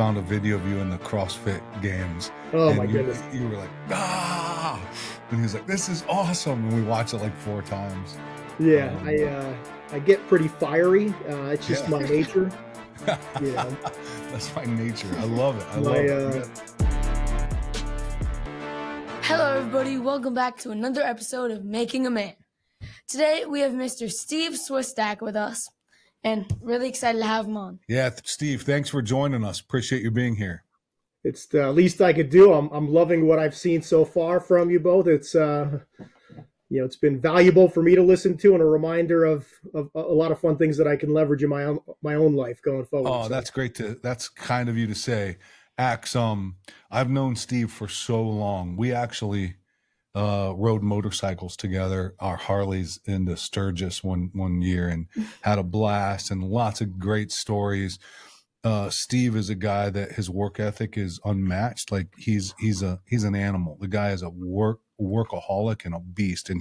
found a video of you in the CrossFit Games, Oh my and you goodness. you were like, ah, and he was like, this is awesome, and we watched it like 4 times. Yeah, Um, I get pretty fiery. It's just yeah, my nature. You know, that's my nature. I love it. I my love it. Yeah. Hello, everybody. Welcome back to another episode of Making a Man. Today, we have Mr. Steve Swistak with us, and really excited to have him on. Yeah, Steve, thanks for joining us. Appreciate you being here. it's the least I could do. I'm loving what I've seen so far from you both. It's been valuable for me to listen to and a reminder of a lot of fun things that I can leverage in my own life going forward. Oh, So, that's kind of you to say. Ax, I've known Steve for so long. We actually rode motorcycles together, our Harleys into Sturgis one year, and had a blast and lots of great stories. Steve is a guy that his work ethic is unmatched. Like he's an animal. The guy is a workaholic and a beast, and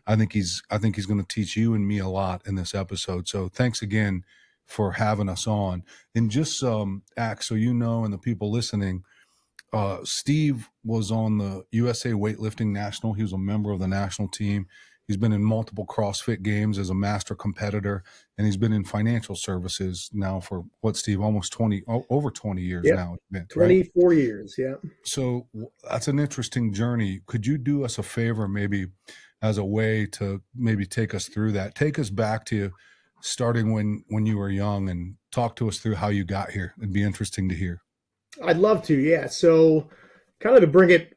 I think he's going to teach you and me a lot in this episode. So thanks again for having us on. And just Ax, so you know, and the people listening, Steve was on the USA Weightlifting National. He was a member of the national team. He's been in multiple CrossFit Games as a master competitor, and he's been in financial services now for what, Steve, over 20 years yep, now. Right? 24 years. Yeah. So that's an interesting journey. Could you do us a favor, maybe as a way to maybe take us through that? Take us back to starting when you were young and talk to us through how you got here. It'd be interesting to hear. I'd love to. Yeah. So, kind of to bring it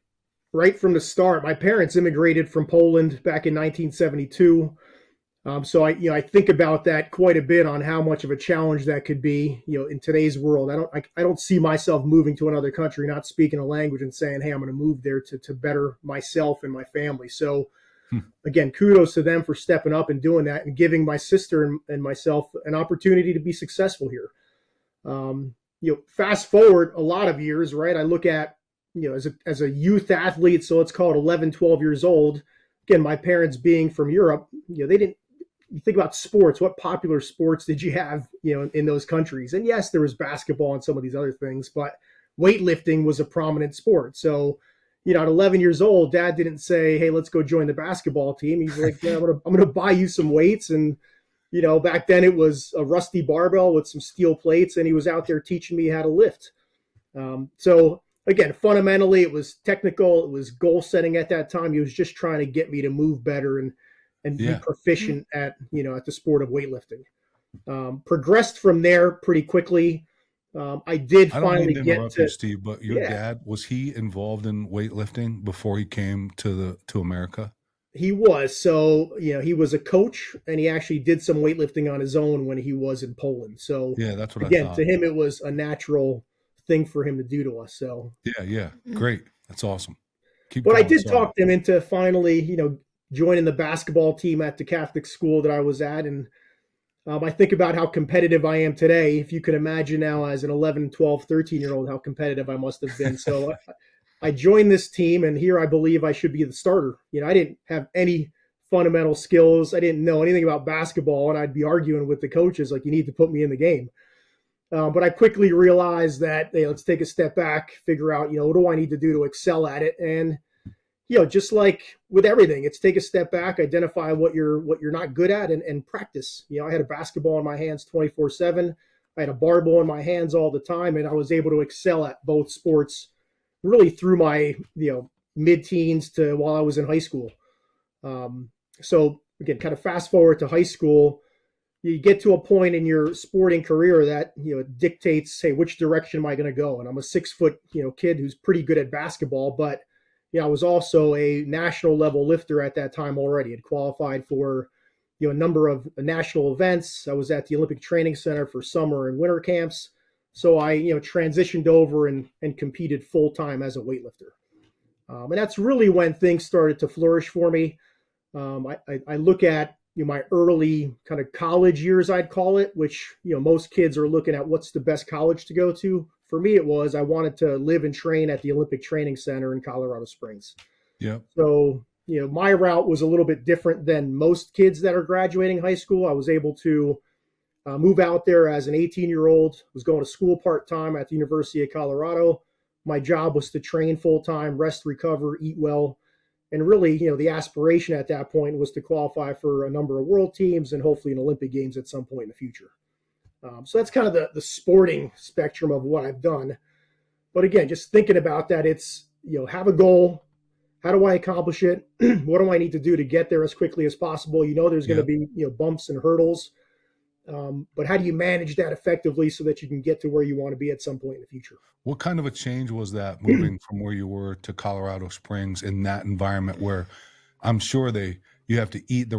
right from the start, my parents immigrated from Poland back in 1972. So I think about that quite a bit on how much of a challenge that could be, in today's world. I don't see myself moving to another country, not speaking a language and saying, hey, I'm going to move there to better myself and my family. So again, kudos to them for stepping up and doing that and giving my sister and myself an opportunity to be successful here. Fast forward a lot of years, right? I look at, as a youth athlete, so let's call it 11, 12 years old. Again, my parents being from Europe, they didn't, you think about sports, what popular sports did you have, in those countries? And yes, there was basketball and some of these other things, but weightlifting was a prominent sport. So, at 11 years old, dad didn't say, hey, let's go join the basketball team. He's like, yeah, I'm going to buy you some weights. And, back then it was a rusty barbell with some steel plates, and he was out there teaching me how to lift. So again, fundamentally, it was technical. It was goal setting at that time. He was just trying to get me to move better and be proficient at the sport of weightlifting. Progressed from there pretty quickly. I finally mean to interrupt you, Steve, but your dad, was he involved in weightlifting before he came to America? He was. So, he was a coach, and he actually did some weightlifting on his own when he was in Poland. So yeah, that's what again, I thought. to him, it was a natural thing for him to do to us. So yeah, great. That's awesome. I did talk him into finally, joining the basketball team at the Catholic school that I was at. And I think about how competitive I am today. If you could imagine now as an 11, 12, 13-year-old, how competitive I must have been. So I joined this team, and here I believe I should be the starter. I didn't have any fundamental skills. I didn't know anything about basketball, and I'd be arguing with the coaches like, you need to put me in the game. But I quickly realized that, hey, let's take a step back, figure out, what do I need to do to excel at it? And, just like with everything, it's take a step back, identify what you're not good at, and practice. I had a basketball in my hands 24/7. I had a barbell in my hands all the time, and I was able to excel at both sports really through my, mid-teens to while I was in high school. So again, kind of fast forward to high school, you get to a point in your sporting career that, it dictates, hey, which direction am I going to go? And I'm a 6-foot, kid who's pretty good at basketball, but, I was also a national level lifter at that time already. Had qualified for, a number of national events. I was at the Olympic Training Center for summer and winter camps. So I, transitioned over and competed full time as a weightlifter. And that's really when things started to flourish for me. I look at, my early kind of college years, I'd call it, which, most kids are looking at what's the best college to go to. For me, it was I wanted to live and train at the Olympic Training Center in Colorado Springs. Yeah. So, my route was a little bit different than most kids that are graduating high school. I was able to Move out there as an 18-year-old, was going to school part-time at the University of Colorado. My job was to train full-time, rest, recover, eat well. And really, the aspiration at that point was to qualify for a number of world teams and hopefully an Olympic Games at some point in the future. So that's kind of the sporting spectrum of what I've done. But again, just thinking about that, it's, have a goal. How do I accomplish it? What do I need to do to get there as quickly as possible? There's going to be, bumps and hurdles. But how do you manage that effectively so that you can get to where you want to be at some point in the future? What kind of a change was that moving from where you were to Colorado Springs in that environment where I'm sure you have to eat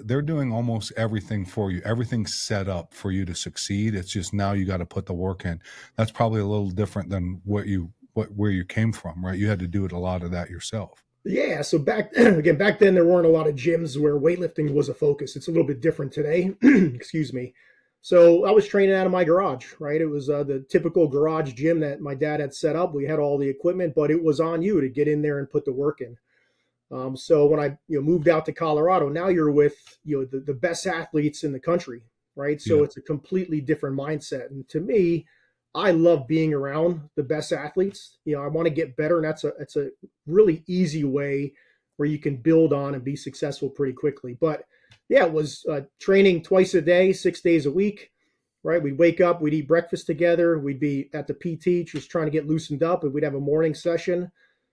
they're doing almost everything for you. Everything's set up for you to succeed. It's just now you got to put the work in. That's probably a little different than where you came from, right? You had to do a lot of that yourself. Yeah. So back then there weren't a lot of gyms where weightlifting was a focus. It's a little bit different today. Excuse me. So I was training out of my garage, right? It was the typical garage gym that my dad had set up. We had all the equipment, but it was on you to get in there and put the work in. So when I moved out to Colorado, now you're with the best athletes in the country, right? So It's a completely different mindset. And to me, I love being around the best athletes. I want to get better, and that's a really easy way where you can build on and be successful pretty quickly. But yeah, it was training twice a day, 6 days a week, right? We'd wake up, we'd eat breakfast together, we'd be at the PT just trying to get loosened up, and we'd have a morning session.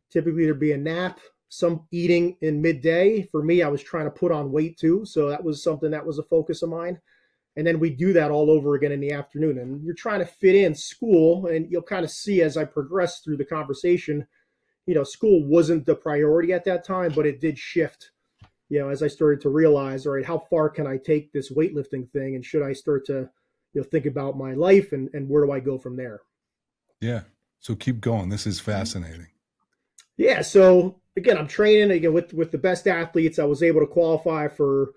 Typically there'd be a nap, some eating in midday. For me, I was trying to put on weight too, so that was something that was a focus of mine. And then we do that all over again in the afternoon. And you're trying to fit in school, and you'll kind of see as I progress through the conversation, school wasn't the priority at that time, but it did shift, as I started to realize, all right, how far can I take this weightlifting thing? And should I start to, think about my life and where do I go from there? Yeah. So keep going. This is fascinating. Yeah. So again, I'm training again with the best athletes. I was able to qualify for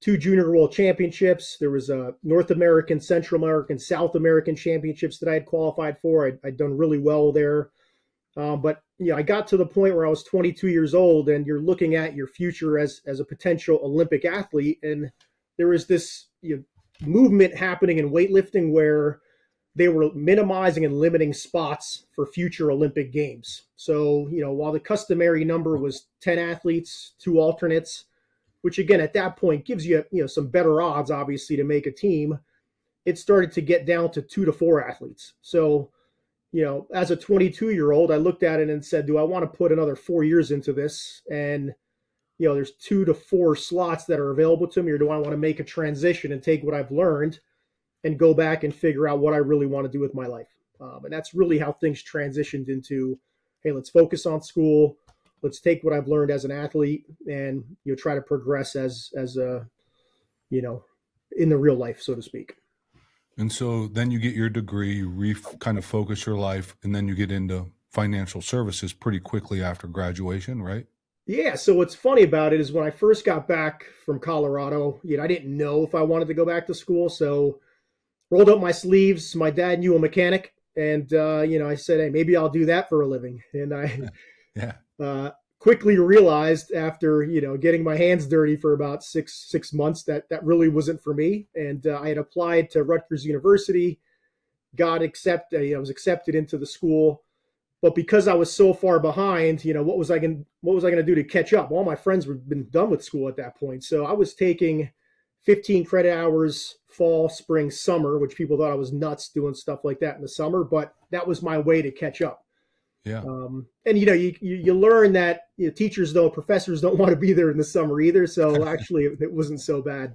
2 junior world championships. There was a North American, Central American, South American championships that I had qualified for. I'd done really well there. But I got to the point where I was 22 years old, and you're looking at your future as a potential Olympic athlete. And there was this movement happening in weightlifting where they were minimizing and limiting spots for future Olympic Games. So, while the customary number was 10 athletes, 2 alternates, which again, at that point gives you, some better odds, obviously, to make a team, it started to get down to 2 to 4 athletes. So, as a 22-year-old, I looked at it and said, do I want to put another 4 years into this? And, there's 2 to 4 slots that are available to me, or do I want to make a transition and take what I've learned and go back and figure out what I really want to do with my life? And that's really how things transitioned into, hey, let's focus on school. Let's take what I've learned as an athlete and try to progress as a, in the real life, so to speak. And so then you get your degree, you kind of focus your life, and then you get into financial services pretty quickly after graduation, right? Yeah. So what's funny about it is when I first got back from Colorado, I didn't know if I wanted to go back to school. So rolled up my sleeves. My dad knew a mechanic, and I said, hey, maybe I'll do that for a living. And I quickly realized after getting my hands dirty for about six months that really wasn't for me. And I had applied to Rutgers University, got accepted. I was accepted into the school, but because I was so far behind, what was I going to do to catch up? All my friends had been done with school at that point, so I was taking 15 credit hours fall, spring, summer, which people thought I was nuts doing stuff like that in the summer, but that was my way to catch up. Yeah. And you learn that professors don't want to be there in the summer either. So actually it wasn't so bad.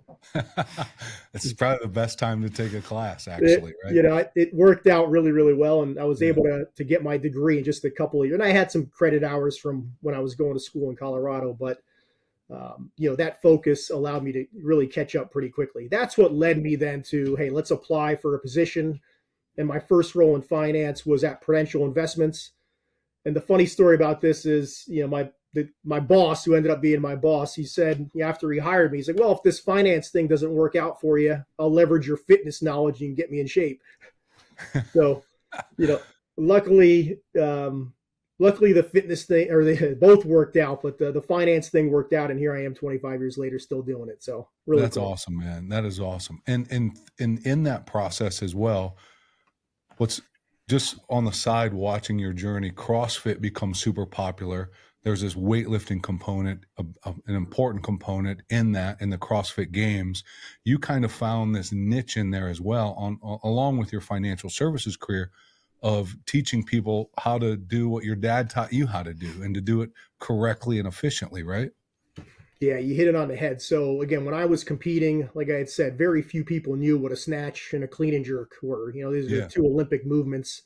This is probably the best time to take a class, actually, right? It worked out really, really well. And I was able to get my degree in just a couple of years. And I had some credit hours from when I was going to school in Colorado, but that focus allowed me to really catch up pretty quickly. That's what led me then to, hey, let's apply for a position. And my first role in finance was at Prudential Investments. And the funny story about this is, my boss, who ended up being my boss, he said after he hired me, he's like, well, if this finance thing doesn't work out for you, I'll leverage your fitness knowledge and get me in shape. So, luckily, luckily the fitness thing, or they both worked out, but the finance thing worked out, and here I am 25 years later still doing it. So really That's cool. awesome, man. That is awesome. And in that process as well, what's just on the side watching your journey, CrossFit becomes super popular. There's this weightlifting component, an important component in that, in the CrossFit Games. You kind of found this niche in there as well, along with your financial services career, of teaching people how to do what your dad taught you how to do, and to do it correctly and efficiently, right? Yeah, you hit it on the head. So again, when I was competing, like I had said, very few people knew what a snatch and a clean and jerk were. These are the Yeah. two Olympic movements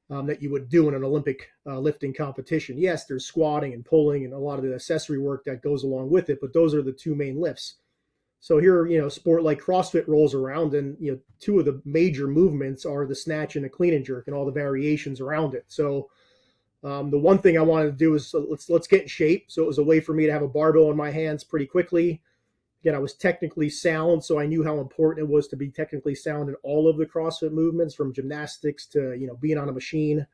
that you would do in an Olympic lifting competition. Yes, there's squatting and pulling and a lot of the accessory work that goes along with it, but those are the two main lifts. So here, sport like CrossFit rolls around, and two of the major movements are the snatch and the clean and jerk, and all the variations around it. So the one thing I wanted to do is let's get in shape. So it was a way for me to have a barbell in my hands pretty quickly. Again, I was technically sound, so I knew how important it was to be technically sound in all of the CrossFit movements, from gymnastics to being on a machine.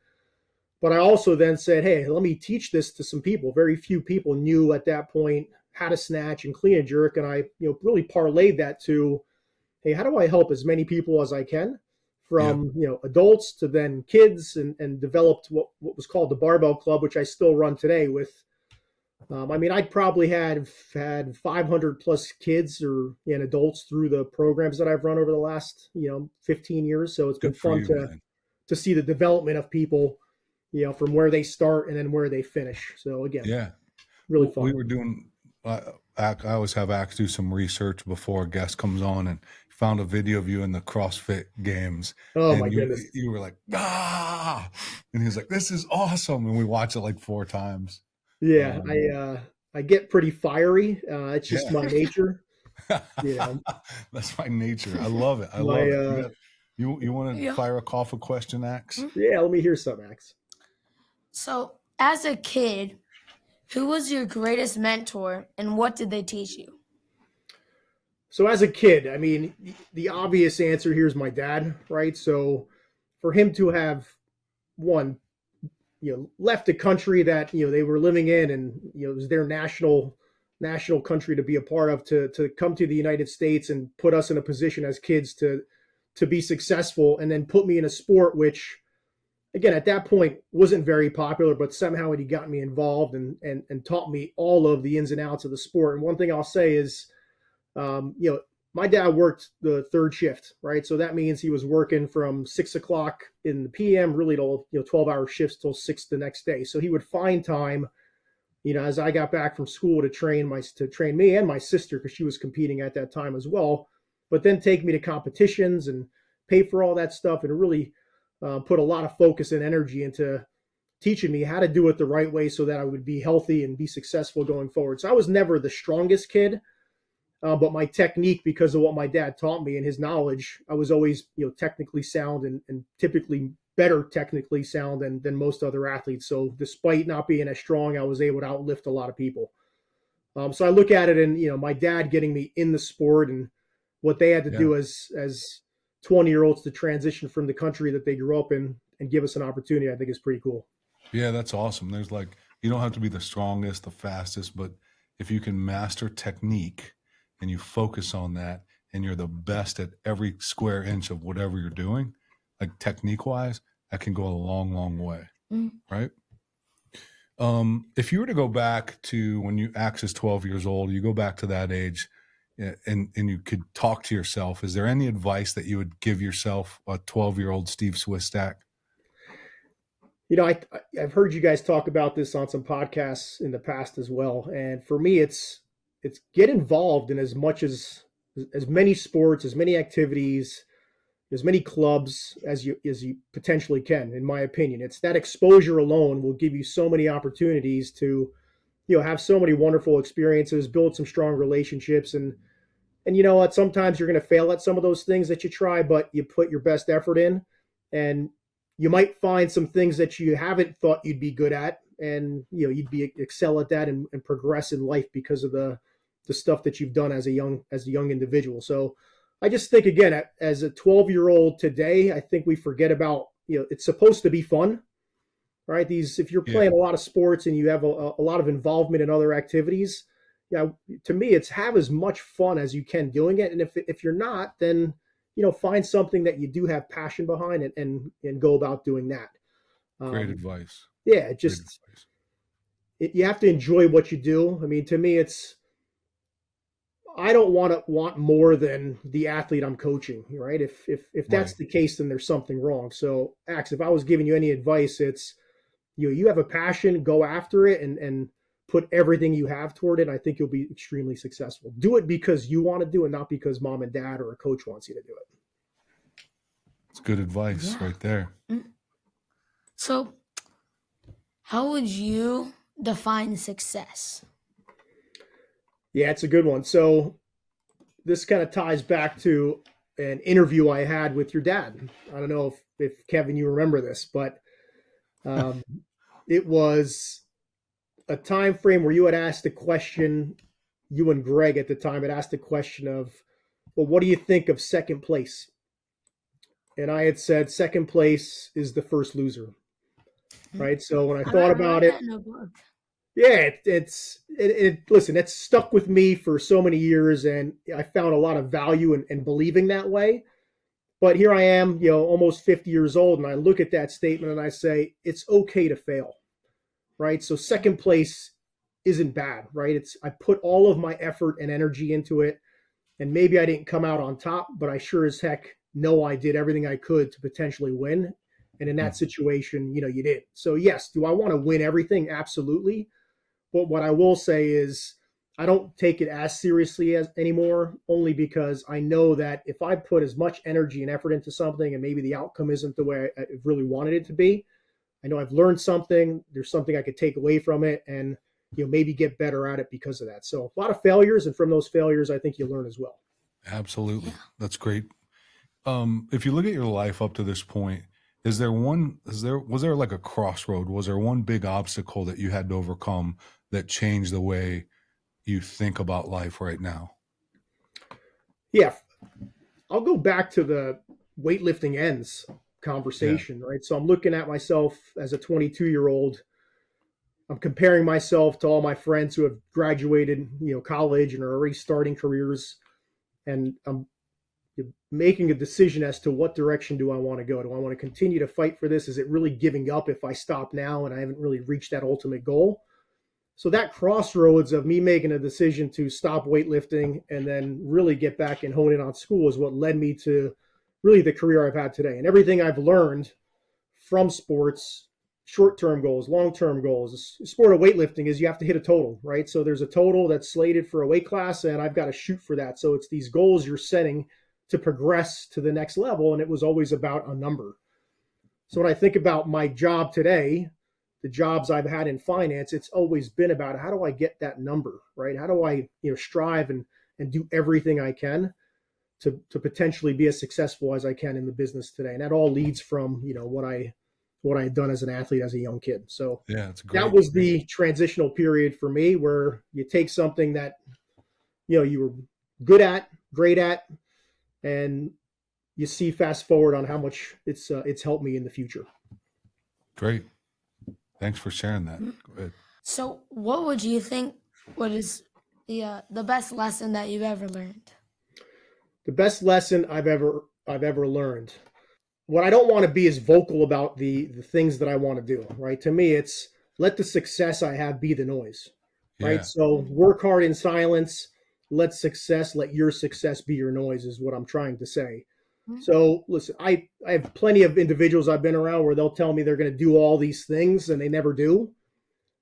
But I also then said, hey, let me teach this to some people. Very few people knew at that point how to snatch and clean and jerk, and I really parlayed that to, hey, how do I help as many people as I can, from adults to then kids, and developed what was called the Barbell Club, which I still run today with. I'd probably had 500 plus kids and adults through the programs that I've run over the last 15 years. So it's been fun to see the development of people, from where they start and then where they finish. So again, Yeah, really fun. We were doing. I always have Axe do some research before a guest comes on, and found a video of you in the CrossFit Games. Oh and my goodness! You were like, and he was like, "This is awesome!" And we watched it like 4 times. Yeah, I get pretty fiery. It's just my nature. That's my nature. I love it. I love it. You want to fire off a question, Axe? Yeah, let me hear some, Axe. So, as a kid, who was your greatest mentor, and what did they teach you? So as a kid, the obvious answer here is my dad, right? So for him to have left a country that they were living in, and it was their national country to be a part of, to come to the United States and put us in a position as kids to be successful, and then put me in a sport which, again, at that point wasn't very popular, but somehow he got me involved and taught me all of the ins and outs of the sport. And one thing I'll say is, my dad worked the third shift, right? So that means he was working from 6 o'clock in the PM, really till 12-hour shifts till 6 the next day. So he would find time, as I got back from school, to train me and my sister, because she was competing at that time as well, but then take me to competitions and pay for all that stuff, and really put a lot of focus and energy into teaching me how to do it the right way so that I would be healthy and be successful going forward. So I was never the strongest kid, but my technique, because of what my dad taught me and his knowledge, I was always technically sound, and typically better technically sound than most other athletes. So despite not being as strong, I was able to outlift a lot of people. So I look at it, and my dad getting me in the sport, and what they had to do as 20-year-olds to transition from the country that they grew up in and give us an opportunity, I think is pretty cool. Yeah, that's awesome. There's you don't have to be the strongest, the fastest, but if you can master technique and you focus on that, and you're the best at every square inch of whatever you're doing, like technique wise, that can go a long, long way. Right? If you were to go back to when you Axe is 12 years old, you go back to that age, and you could talk to yourself, is there any advice that you would give yourself, a 12-year-old Steve Swistak? I've heard you guys talk about this on some podcasts in the past as well. And for me, it's get involved in as many sports, as many activities, as many clubs as you potentially can. In my opinion, it's that exposure alone will give you so many opportunities to, have so many wonderful experiences, build some strong relationships. And you know what, sometimes you're going to fail at some of those things that you try, but you put your best effort in, and you might find some things that you haven't thought you'd be good at, and you'd excel at that and progress in life because of the stuff that you've done as a young individual. So I just think, again, as a 12-year-old today, I think we forget about, it's supposed to be fun. right? If you're playing a lot of sports and you have a lot of involvement in other activities, yeah, to me, it's have as much fun as you can doing it. And if you're not, then, find something that you do have passion behind and go about doing that. Great advice. Yeah, Great just, advice. you have to enjoy what you do. I mean, to me, I don't want more than the athlete I'm coaching, right? If that's Right. the case, then there's something wrong. So, Axe, if I was giving you any advice, it's you have a passion, go after it, and put everything you have toward it. I think you'll be extremely successful. Do it because you want to do it, not because mom and dad or a coach wants you to do it. It's good advice right there. So, how would you define success? Yeah, it's a good one. So this kind of ties back to an interview I had with your dad. I don't know if Kevin, you remember this, but it was a time frame where you had asked a question, you and Greg at the time had asked a question of, well, what do you think of second place? And I had said second place is the first loser, right? So when I thought about it, yeah, listen, it's stuck with me for so many years, and I found a lot of value in believing that way. But here I am, almost 50 years old, and I look at that statement and I say, it's okay to fail, right? So second place isn't bad, right? I put all of my effort and energy into it, and maybe I didn't come out on top, but I sure as heck know I did everything I could to potentially win. And in that situation, you did. So yes, do I want to win everything? Absolutely. But what I will say is I don't take it as seriously as anymore, only because I know that if I put as much energy and effort into something and maybe the outcome isn't the way I really wanted it to be, I know I've learned something. There's something I could take away from it and maybe get better at it because of that. So a lot of failures, and from those failures, I think you learn as well. Absolutely. That's great. If you look at your life up to this point, was there like a crossroad? Was there one big obstacle that you had to overcome that changed the way you think about life right now? Yeah. I'll go back to the weightlifting ends conversation, right? So I'm looking at myself as a 22-year-old. I'm comparing myself to all my friends who have graduated, college and are already starting careers. And I'm making a decision as to what direction do I want to go. Do I want to continue to fight for this? Is it really giving up if I stop now and I haven't really reached that ultimate goal? So that crossroads of me making a decision to stop weightlifting and then really get back and hone in on school is what led me to really the career I've had today. And everything I've learned from sports, short-term goals, long-term goals, the sport of weightlifting is you have to hit a total, right? So there's a total that's slated for a weight class, and I've got to shoot for that. So it's these goals you're setting to progress to the next level, and it was always about a number. So when I think about my job today, the jobs I've had in finance, it's always been about how do I get that number, right? How do I, strive and do everything I can to potentially be as successful as I can in the business today. And that all leads from, what I had done as an athlete as a young kid. So yeah, it's great. That was the transitional period for me where you take something that, you were good at, great at, and you see fast forward on how much it's helped me in the future. Great. Thanks for sharing that. Go ahead. So what would you think is the best lesson that you've ever learned? The best lesson I've ever learned. What I don't want to be is vocal about the things that I want to do, right? To me, it's let the success I have be the noise, right? Yeah. So work hard in silence, let your success be your noise is what I'm trying to say. So listen, I have plenty of individuals I've been around where they'll tell me they're going to do all these things and they never do.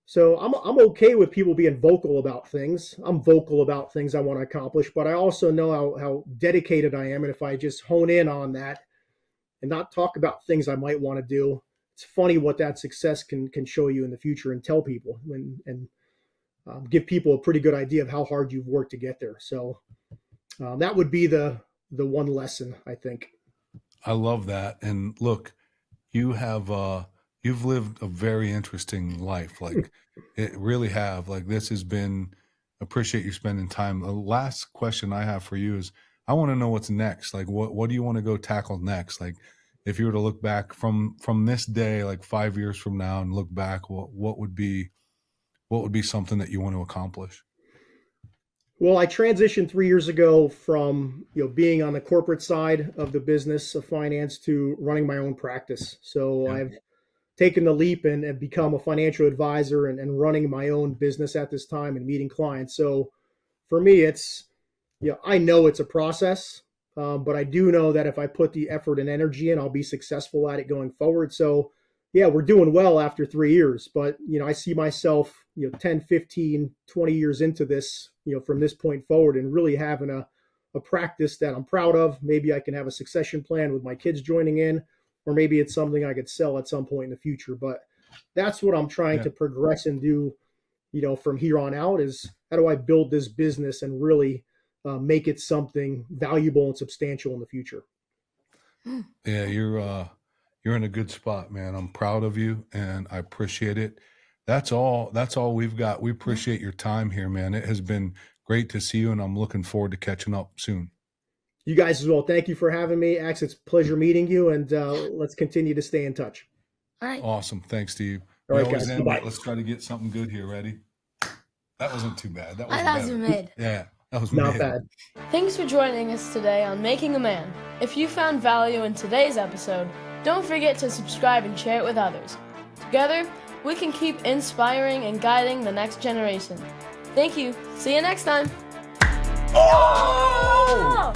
So I'm okay with people being vocal about things. I'm vocal about things I want to accomplish, but I also know how dedicated I am. And if I just hone in on that and not talk about things I might want to do, it's funny what that success can show you in the future and tell people and give people a pretty good idea of how hard you've worked to get there. So that would be the one lesson, I think. I love that. And look, you've lived a very interesting life. Like it really have. Like this has been, appreciate you spending time. The last question I have for you is I want to know what's next. Like what do you want to go tackle next? Like if you were to look back from this day, like 5 years from now, and look back, what would be something that you want to accomplish? Well, I transitioned 3 years ago from being on the corporate side of the business of finance to running my own practice. So Yeah. I've taken the leap and become a financial advisor and running my own business at this time and meeting clients. So for me, it's I know it's a process, but I do know that if I put the effort and energy in, I'll be successful at it going forward. So yeah, we're doing well after 3 years, but I see myself 10, 15, 20 years into this, from this point forward, and really having a practice that I'm proud of. Maybe I can have a succession plan with my kids joining in, or maybe it's something I could sell at some point in the future. But that's what I'm trying to progress and do, from here on out, is how do I build this business and really make it something valuable and substantial in the future. Yeah, you're in a good spot, man. I'm proud of you and I appreciate it. That's all we've got. We appreciate your time here, man. It has been great to see you, and I'm looking forward to catching up soon. You guys as well. Thank you for having me, Ax. It's a pleasure meeting you, and let's continue to stay in touch. All right. Awesome. Thanks, Steve. All right, guys. Bye-bye. Let's try to get something good here. Ready? That wasn't too bad. That was That was mid. Yeah, that was Not mid. bad. Thanks for joining us today on Making a Man. If you found value in today's episode, don't forget to subscribe and share it with others. Together, we can keep inspiring and guiding the next generation. Thank you. See you next time. Oh!